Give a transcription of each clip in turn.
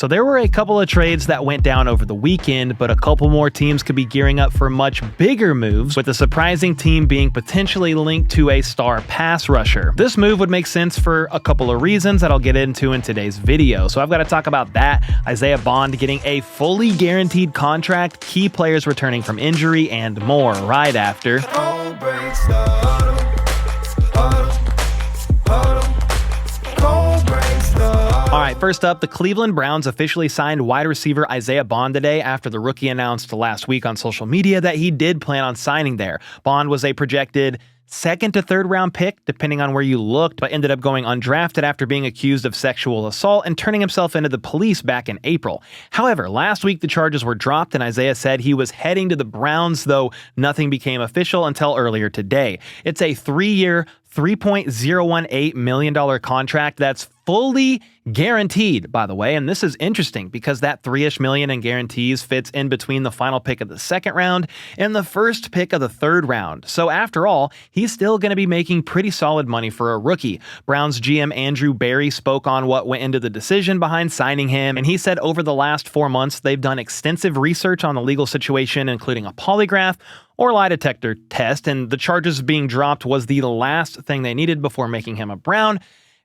So there were a couple of trades that went down over the weekend, but a couple more teams could be gearing up for much bigger moves, with a surprising team being potentially linked to a star pass rusher. This move would make sense for a couple of reasons that I'll get into in today's video. So I've got to talk about that, Isaiah Bond getting a fully guaranteed contract, key players returning from injury, and more right after. Alright, first up, the Cleveland Browns officially signed wide receiver Isaiah Bond today after the rookie announced last week on social media that he did plan on signing there. Bond was a projected second to third round pick, depending on where you looked, but ended up going undrafted after being accused of sexual assault and turning himself into the police back in April. However, last week the charges were dropped and Isaiah said he was heading to the Browns, though nothing became official until earlier today. It's a 3-year, $3.018 million contract that's fully guaranteed, by the way, and this is interesting because that $3-ish million in guarantees fits in between the final pick of the second round and the first pick of the third round. So after all, he's still going to be making pretty solid money for a rookie. Browns GM Andrew Berry spoke on what went into the decision behind signing him, and he said over the last 4 months they've done extensive research on the legal situation, including a polygraph or lie detector test, and the charges being dropped was the last thing they needed before making him a Brown.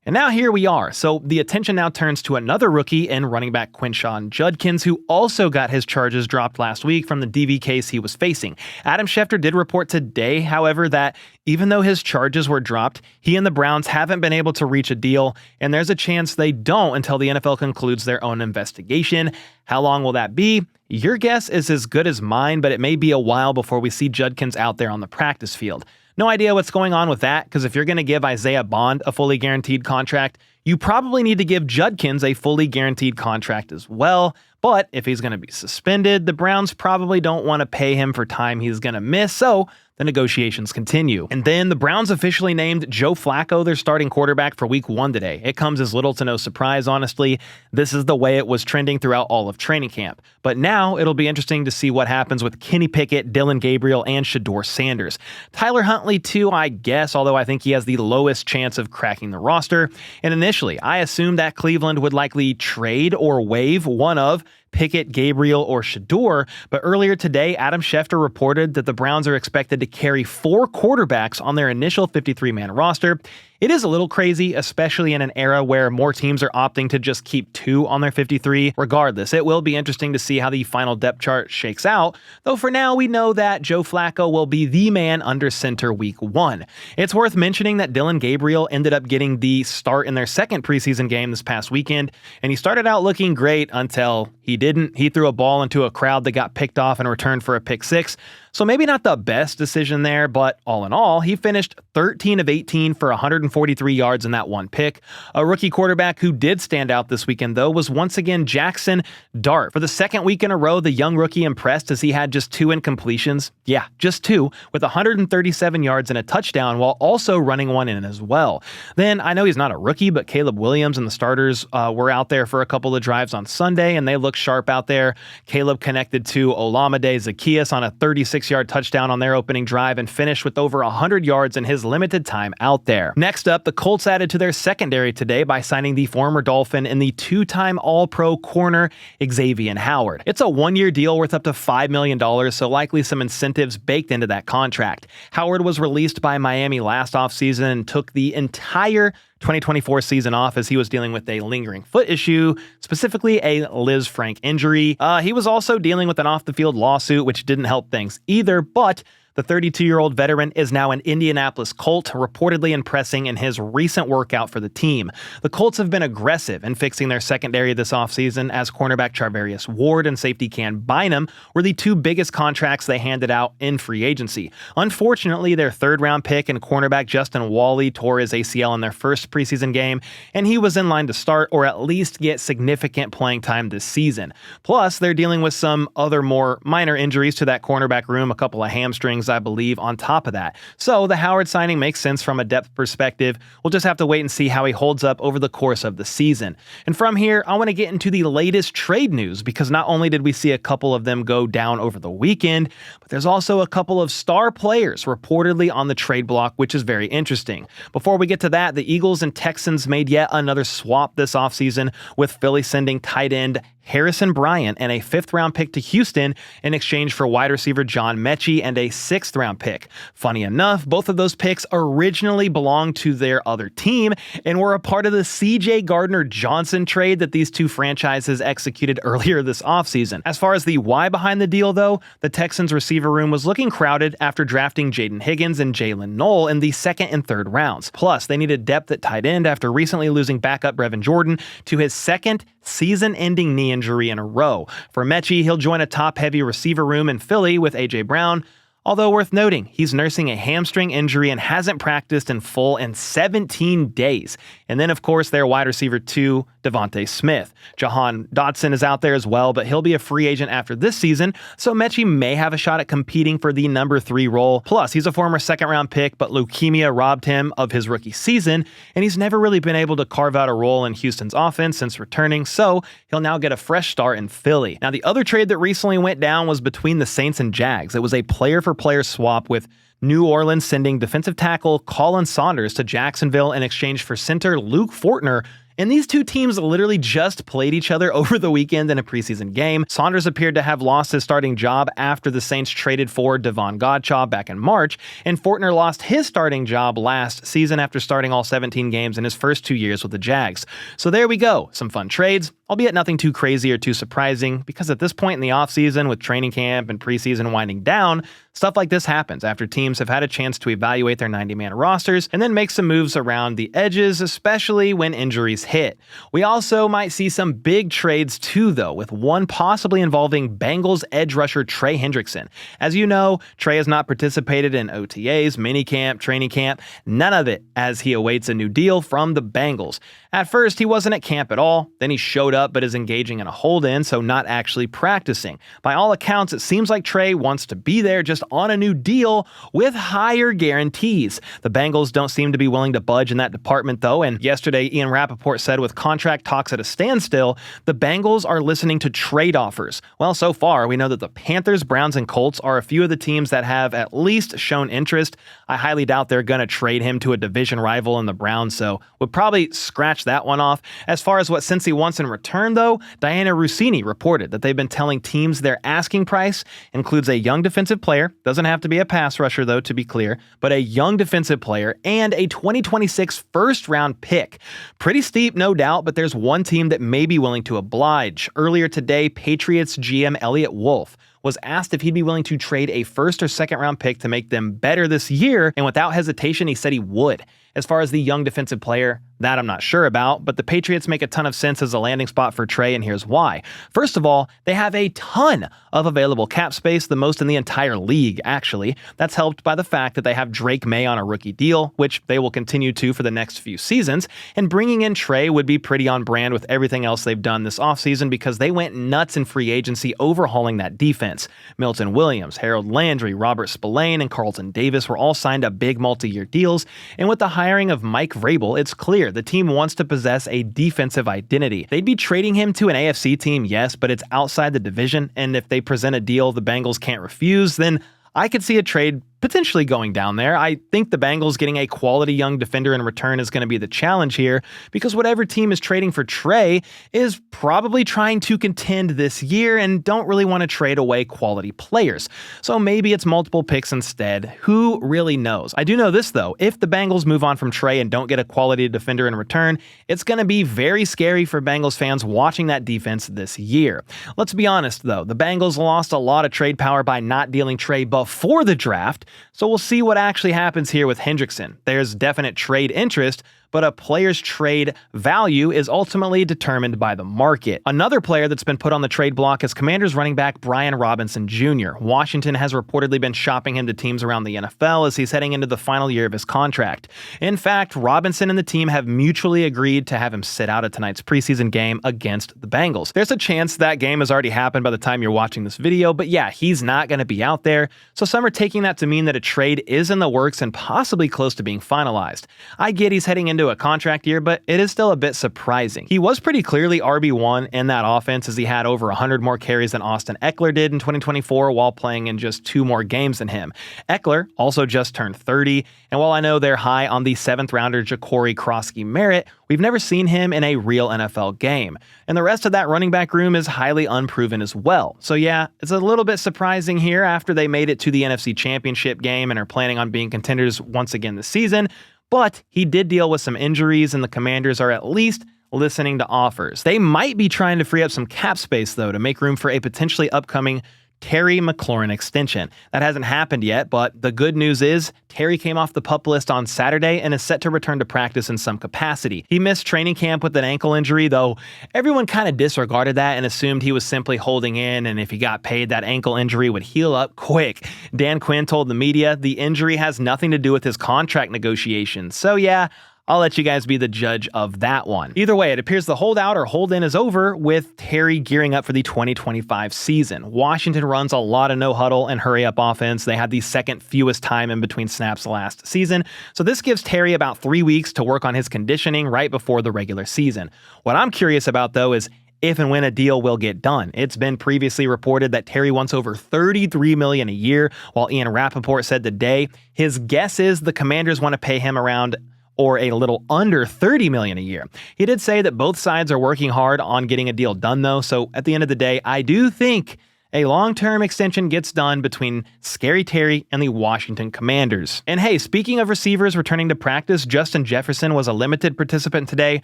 And now here we are. So the attention now turns to another rookie in running back Quinshon Judkins, who also got his charges dropped last week from the DV case he was facing. Adam Schefter did report today, however, that even though his charges were dropped, he and the Browns haven't been able to reach a deal, and there's a chance they don't until the NFL concludes their own investigation. How long will that be? Your guess is as good as mine, but it may be a while before we see Judkins out there on the practice field. No idea what's going on with that, because if you're going to give Isaiah Bond a fully guaranteed contract, you probably need to give Judkins a fully guaranteed contract as well. But if he's going to be suspended, the Browns probably don't want to pay him for time he's going to miss, so the negotiations continue. And then the Browns officially named Joe Flacco their starting quarterback for week 1 today. It comes as little to no surprise, honestly. This is the way it was trending throughout all of training camp. But now it'll be interesting to see what happens with Kenny Pickett, Dylan Gabriel, and Shedeur Sanders. Tyler Huntley too, I guess, although I think he has the lowest chance of cracking the roster. And initially, I assumed that Cleveland would likely trade or waive one of Pickett, Gabriel, or Shedeur, but earlier today, Adam Schefter reported that the Browns are expected to carry 4 quarterbacks on their initial 53-man roster. It is a little crazy, especially in an era where more teams are opting to just keep 2 on their 53. Regardless, it will be interesting to see how the final depth chart shakes out, though for now we know that Joe Flacco will be the man under center week 1. It's worth mentioning that Dylan Gabriel ended up getting the start in their second preseason game this past weekend, and he started out looking great until he didn't. He threw a ball into a crowd that got picked off and returned for a pick 6. So maybe not the best decision there, but all in all, he finished 13 of 18 for 143 yards in that one pick. A rookie quarterback who did stand out this weekend, though, was once again Jackson Dart. For the second week in a row, the young rookie impressed as he had just 2 incompletions. Yeah, just 2, with 137 yards and a touchdown, while also running one in as well. Then, I know he's not a rookie, but Caleb Williams and the starters were out there for a couple of drives on Sunday, and they looked sharp out there. Caleb connected to Olamide Zaccheaus on a 36-yard touchdown on their opening drive and finished with over 100 yards in his limited time out there. Next up, the Colts added to their secondary today by signing the former Dolphin and the 2-time All-Pro corner Xavien Howard. It's a 1-year deal worth up to $5 million, so likely some incentives baked into that contract. Howard was released by Miami last offseason and took the entire 2024 season off as he was dealing with a lingering foot issue, specifically a Liz Frank injury. He was also dealing with an off-the-field lawsuit, which didn't help things either, but the 32-year-old veteran is now an Indianapolis Colt, reportedly impressing in his recent workout for the team. The Colts have been aggressive in fixing their secondary this offseason, as cornerback Charvarius Ward and safety Ken Bynum were the 2 biggest contracts they handed out in free agency. Unfortunately, their 3rd-round pick and cornerback Justin Wally tore his ACL in their first preseason game, and he was in line to start or at least get significant playing time this season. Plus, they're dealing with some other more minor injuries to that cornerback room, a couple of hamstrings things, I believe, on top of that. So the Howard signing makes sense from a depth perspective. We'll just have to wait and see how he holds up over the course of the season. And from here, I want to get into the latest trade news, because not only did we see a couple of them go down over the weekend, but there's also a couple of star players reportedly on the trade block, which is very interesting. Before we get to that, the Eagles and Texans made yet another swap this offseason, with Philly sending tight end Harrison Bryant and a 5th-round pick to Houston in exchange for wide receiver John Metchie and a 6th-round pick. Funny enough, both of those picks originally belonged to their other team and were a part of the C.J. Gardner-Johnson trade that these two franchises executed earlier this offseason. As far as the why behind the deal, though, the Texans receiver room was looking crowded after drafting Jaden Higgins and Jalen Knoll in the 2nd and 3rd rounds. Plus, they needed depth at tight end after recently losing backup Brevin Jordan to his 2nd season-ending knee injury in a row. For Metchie, he'll join a top-heavy receiver room in Philly with A.J. Brown, although worth noting, he's nursing a hamstring injury and hasn't practiced in full in 17 days. And then, of course, their wide receiver 2, Devontae Smith. Jahan Dotson is out there as well, but he'll be a free agent after this season, so Metchie may have a shot at competing for the number 3 role. Plus, he's a former 2nd-round pick, but leukemia robbed him of his rookie season, and he's never really been able to carve out a role in Houston's offense since returning, so he'll now get a fresh start in Philly. Now, the other trade that recently went down was between the Saints and Jags. It was a player-for-player swap, with New Orleans sending defensive tackle Khalen Saunders to Jacksonville in exchange for center Luke Fortner. And these two teams literally just played each other over the weekend in a preseason game. Saunders appeared to have lost his starting job after the Saints traded for Davon Godchaux back in March, and Fortner lost his starting job last season after starting all 17 games in his first 2 years with the Jags. So there we go, some fun trades, albeit nothing too crazy or too surprising, because at this point in the offseason, with training camp and preseason winding down, stuff like this happens after teams have had a chance to evaluate their 90-man rosters and then make some moves around the edges, especially when injuries hit. We also might see some big trades too, though, with one possibly involving Bengals edge rusher Trey Hendrickson. As you know, Trey has not participated in OTAs, minicamp, training camp, none of it, as he awaits a new deal from the Bengals. At first, he wasn't at camp at all, then he showed up but is engaging in a hold-in, so not actually practicing. By all accounts, it seems like Trey wants to be there, just on a new deal with higher guarantees. The Bengals don't seem to be willing to budge in that department, though, and yesterday Ian Rappaport said with contract talks at a standstill, the Bengals are listening to trade offers. Well, so far, we know that the Panthers, Browns, and Colts are a few of the teams that have at least shown interest. I highly doubt they're going to trade him to a division rival in the Browns, so would probably scratch that one off. As far as what Cincy wants in return, though, Diana Rossini reported that they've been telling teams their asking price includes a young defensive player, doesn't have to be a pass rusher though, to be clear, but a young defensive player and a 2026 first-round pick. Pretty steep, no doubt, but there's one team that may be willing to oblige. Earlier today, Patriots GM Elliott Wolf was asked if he'd be willing to trade a 1st or 2nd-round pick to make them better this year, and without hesitation, he said he would. As far as the young defensive player, that I'm not sure about, but the Patriots make a ton of sense as a landing spot for Trey, and here's why. First of all, they have a ton of available cap space, the most in the entire league, actually. That's helped by the fact that they have Drake May on a rookie deal, which they will continue to for the next few seasons, and bringing in Trey would be pretty on brand with everything else they've done this offseason, because they went nuts in free agency overhauling that defense. Milton Williams, Harold Landry, Robert Spillane, and Carlton Davis were all signed to big multi-year deals, and with the hiring of Mike Vrabel, it's clear the team wants to possess a defensive identity. They'd be trading him to an AFC team, yes, but it's outside the division, and if they present a deal the Bengals can't refuse, then I could see a trade potentially going down there. I think the Bengals getting a quality young defender in return is going to be the challenge here, because whatever team is trading for Trey is probably trying to contend this year and don't really want to trade away quality players. So maybe it's multiple picks instead. Who really knows? I do know this, though. If the Bengals move on from Trey and don't get a quality defender in return, it's going to be very scary for Bengals fans watching that defense this year. Let's be honest, though. The Bengals lost a lot of trade power by not dealing Trey before the draft, so we'll see what actually happens here with Hendrickson. There's definite trade interest, but a player's trade value is ultimately determined by the market. Another player that's been put on the trade block is Commanders running back Brian Robinson Jr. Washington has reportedly been shopping him to teams around the NFL as he's heading into the final year of his contract. In fact, Robinson and the team have mutually agreed to have him sit out at tonight's preseason game against the Bengals. There's a chance that game has already happened by the time you're watching this video, but yeah, he's not going to be out there, so some are taking that to mean that a trade is in the works and possibly close to being finalized. I get he's heading into a contract year, but it is still a bit surprising. He was pretty clearly RB1 in that offense as he had over 100 more carries than Austin Eckler did in 2024 while playing in just 2 more games than him. Eckler also just turned 30, and while I know they're high on the 7th rounder Ja'Cory Krosky-Merritt, we've never seen him in a real NFL game. And the rest of that running back room is highly unproven as well. So yeah, it's a little bit surprising here after they made it to the NFC Championship game and are planning on being contenders once again this season. But he did deal with some injuries, and the Commanders are at least listening to offers. They might be trying to free up some cap space, though, to make room for a potentially upcoming Terry McLaurin extension. That hasn't happened yet, but the good news is Terry came off the PUP list on Saturday and is set to return to practice in some capacity. He missed training camp with an ankle injury, though everyone kind of disregarded that and assumed he was simply holding in, and if he got paid, that ankle injury would heal up quick. Dan Quinn told the media the injury has nothing to do with his contract negotiations. So yeah, I'll let you guys be the judge of that one. Either way, it appears the holdout or hold-in is over, with Terry gearing up for the 2025 season. Washington runs a lot of no-huddle and hurry-up offense. They had the second fewest time in between snaps last season, so this gives Terry about 3 weeks to work on his conditioning right before the regular season. What I'm curious about, though, is if and when a deal will get done. It's been previously reported that Terry wants over $33 million a year, while Ian Rappaport said today his guess is the Commanders want to pay him around or a little under $30 million a year. He did say that both sides are working hard on getting a deal done, though, so at the end of the day, I do think a long-term extension gets done between Scary Terry and the Washington Commanders. And hey, speaking of receivers returning to practice, Justin Jefferson was a limited participant today,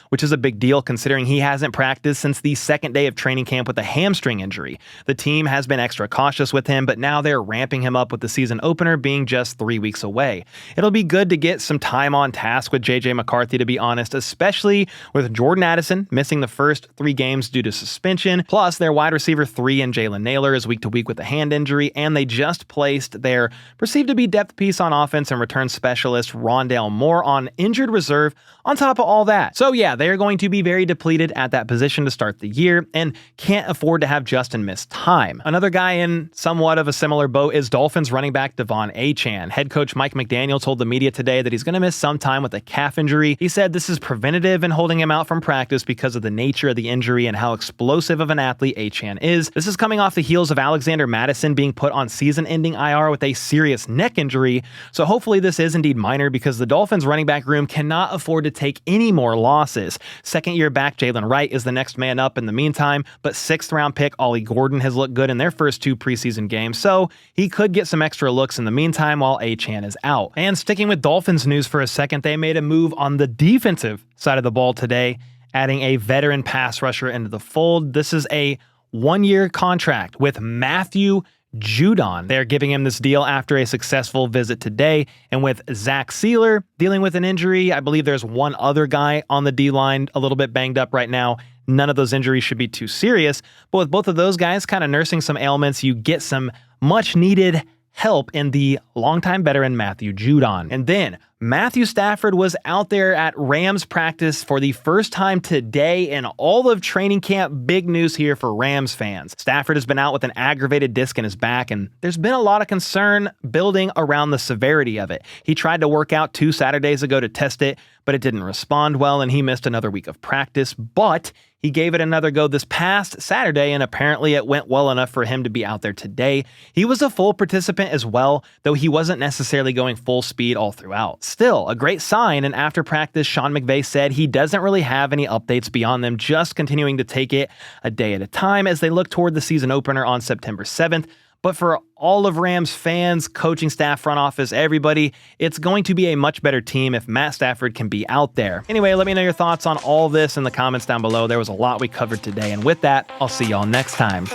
which is a big deal considering he hasn't practiced since the second day of training camp with a hamstring injury. The team has been extra cautious with him, but now they're ramping him up with the season opener being just 3 weeks away. It'll be good to get some time on task with JJ McCarthy, to be honest, especially with Jordan Addison missing the first 3 games due to suspension, plus their wide receiver 3 and Jalen Naylor is week to week with a hand injury, and they just placed their perceived to be depth piece on offense and return specialist Rondale Moore on injured reserve on top of all that. So yeah, they are going to be very depleted at that position to start the year and can't afford to have Justin miss time. Another guy in somewhat of a similar boat is Dolphins running back Devon Achane. Head coach Mike McDaniel told the media today that he's going to miss some time with a calf injury. He said this is preventative and holding him out from practice because of the nature of the injury and how explosive of an athlete Achane is. This is coming off the heels of Alexander Mattison being put on season-ending IR with a serious neck injury, so hopefully this is indeed minor because the Dolphins running back room cannot afford to take any more losses. Second-year back Jalen Wright is the next man up in the meantime, but 6th-round pick Ollie Gordon has looked good in their first 2 preseason games, so he could get some extra looks in the meantime while Achane is out. And sticking with Dolphins news for a second, they made a move on the defensive side of the ball today, adding a veteran pass rusher into the fold. This is a 1-year contract with Matthew Judon. They're giving him this deal after a successful visit today, and with Zach Sealer dealing with an injury, I believe there's one other guy on the D-line a little bit banged up right now. None of those injuries should be too serious, but with both of those guys kind of nursing some ailments, you get some much-needed help in the longtime veteran Matthew Judon. And then Matthew Stafford was out there at Rams practice for the first time today in all of training camp. Big news here for Rams fans. Stafford has been out with an aggravated disc in his back, and there's been a lot of concern building around the severity of it. He tried to work out 2 Saturdays ago to test it, but it didn't respond well, and he missed another week of practice, but he gave it another go this past Saturday, and apparently it went well enough for him to be out there today. He was a full participant as well, though he wasn't necessarily going full speed all throughout. Still, a great sign, and after practice, Sean McVay said he doesn't really have any updates beyond them just continuing to take it a day at a time as they look toward the season opener on September 7th. But for all of Rams fans, coaching staff, front office, everybody, it's going to be a much better team if Matt Stafford can be out there. Anyway, let me know your thoughts on all this in the comments down below. There was a lot we covered today, and with that, I'll see y'all next time.